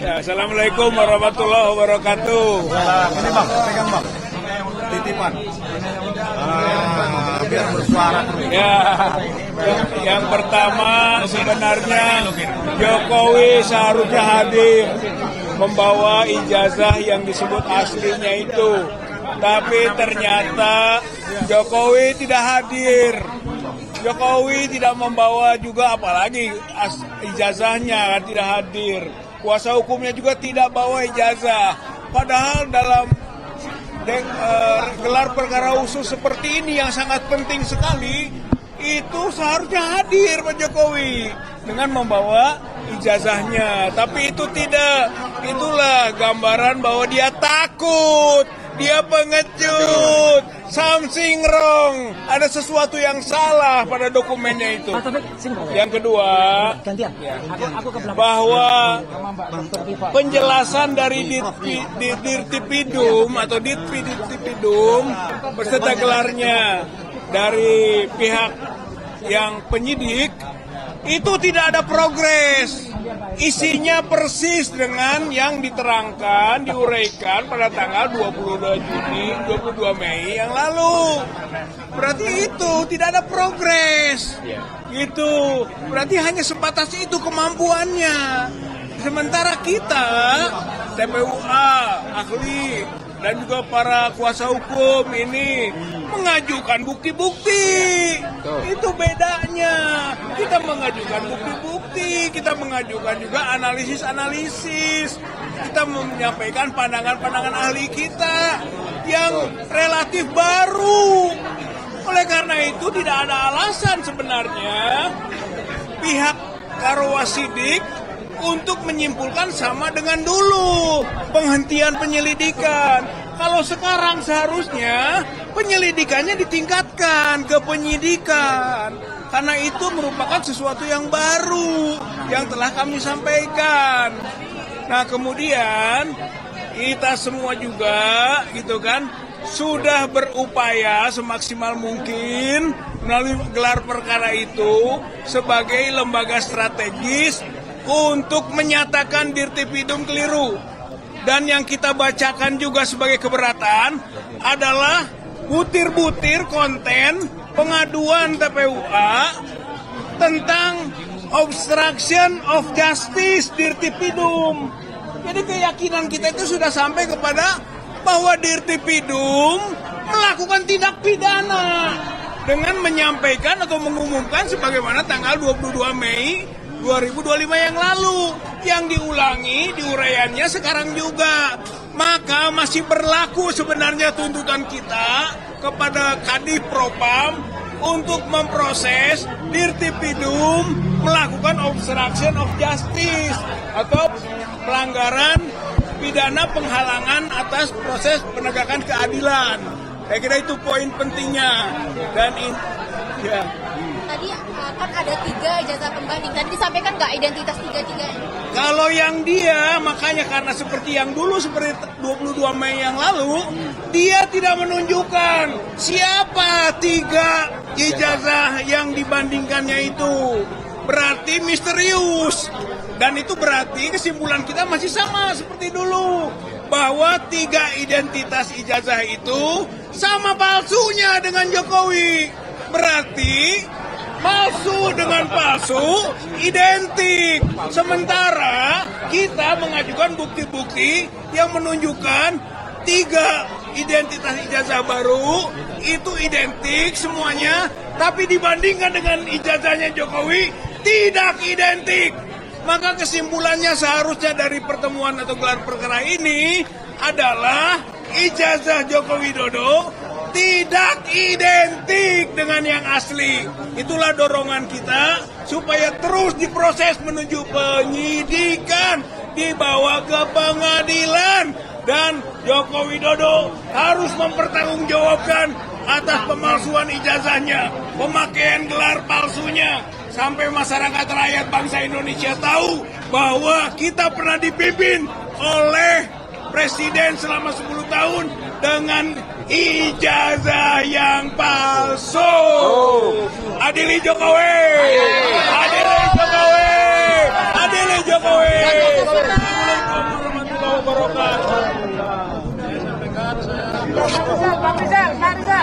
Ya, Assalamualaikum warahmatullahi wabarakatuh. Ini bang, pegang bang, titipan. Biar bersuara. Ya, yang pertama sebenarnya Jokowi seharusnya hadir membawa ijazah yang disebut aslinya itu. Tapi ternyata Jokowi tidak hadir. Jokowi tidak membawa juga, apalagi ijazahnya tidak hadir. Kuasa hukumnya juga tidak bawa ijazah. Padahal dalam gelar perkara khusus seperti ini yang sangat penting sekali, itu seharusnya hadir Pak Jokowi dengan membawa ijazahnya. Tapi itu tidak. Itulah gambaran bahwa dia takut, dia pengecut, something wrong, ada sesuatu yang salah pada dokumennya itu. Yang kedua, bahwa penjelasan dari Dirtipidum atau Ditpidum beserta gelarnya dari pihak yang penyidik itu tidak ada progres. Isinya persis dengan yang diterangkan, diuraikan pada tanggal 22 Mei yang lalu. Berarti itu tidak ada progres. Gitu. Berarti hanya sebatas itu kemampuannya. Sementara kita, TPUA, ahli, dan juga para kuasa hukum ini mengajukan bukti-bukti. Itu bedanya. Kita mengajukan bukti-bukti, kita mengajukan juga analisis-analisis. Kita menyampaikan pandangan-pandangan ahli kita yang relatif baru. Oleh karena itu tidak ada alasan sebenarnya pihak Karwasidik untuk menyimpulkan sama dengan dulu penghentian penyelidikan. Kalau sekarang seharusnya penyelidikannya ditingkatkan ke penyidikan. Karena itu merupakan sesuatu yang baru yang telah kami sampaikan. Nah, kemudian kita semua juga gitu kan sudah berupaya semaksimal mungkin melalui gelar perkara itu sebagai lembaga strategis untuk menyatakan Dirtipidum keliru. Dan yang kita bacakan juga sebagai keberatan adalah butir-butir konten pengaduan TPUA tentang obstruction of justice Dirtipidum. Jadi keyakinan kita itu sudah sampai kepada bahwa Dirtipidum melakukan tindak pidana dengan menyampaikan atau mengumumkan sebagaimana tanggal 22 Mei 2025 yang lalu, yang diulangi diuraiannya sekarang juga. Maka masih berlaku sebenarnya tuntutan kita kepada Kadif Propam untuk memproses Dirtipidum melakukan obstruction of justice atau pelanggaran pidana penghalangan atas proses penegakan keadilan. Saya kira itu poin pentingnya. Dan ya. Tadi kan ada 3 ijazah pembanding. Tadi disampaikan nggak identitas 3-3 ini? Kalau yang dia, makanya karena seperti yang dulu, seperti 22 Mei yang lalu, dia tidak menunjukkan siapa 3 ijazah yang dibandingkannya itu. Berarti misterius. Dan itu berarti kesimpulan kita masih sama seperti dulu. Bahwa 3 identitas ijazah itu sama palsunya dengan Jokowi. Berarti palsu dengan palsu identik. Sementara kita mengajukan bukti-bukti yang menunjukkan 3 identitas ijazah baru itu identik semuanya, tapi dibandingkan dengan ijazahnya Jokowi tidak identik. Maka kesimpulannya seharusnya dari pertemuan atau gelar perkara ini adalah ijazah Joko Widodo tidak identik dengan yang asli. Itulah dorongan kita supaya terus diproses menuju penyidikan, dibawa ke pengadilan, dan Joko Widodo harus mempertanggungjawabkan atas pemalsuan ijazahnya, pemakaian gelar palsunya, sampai masyarakat rakyat bangsa Indonesia tahu bahwa kita pernah dipimpin oleh Presiden selama 10 tahun dengan ijazah yang palsu. Adili Jokowi! Adili Jokowi! Adili Jokowi! Pak Rizal, Pak Rizal.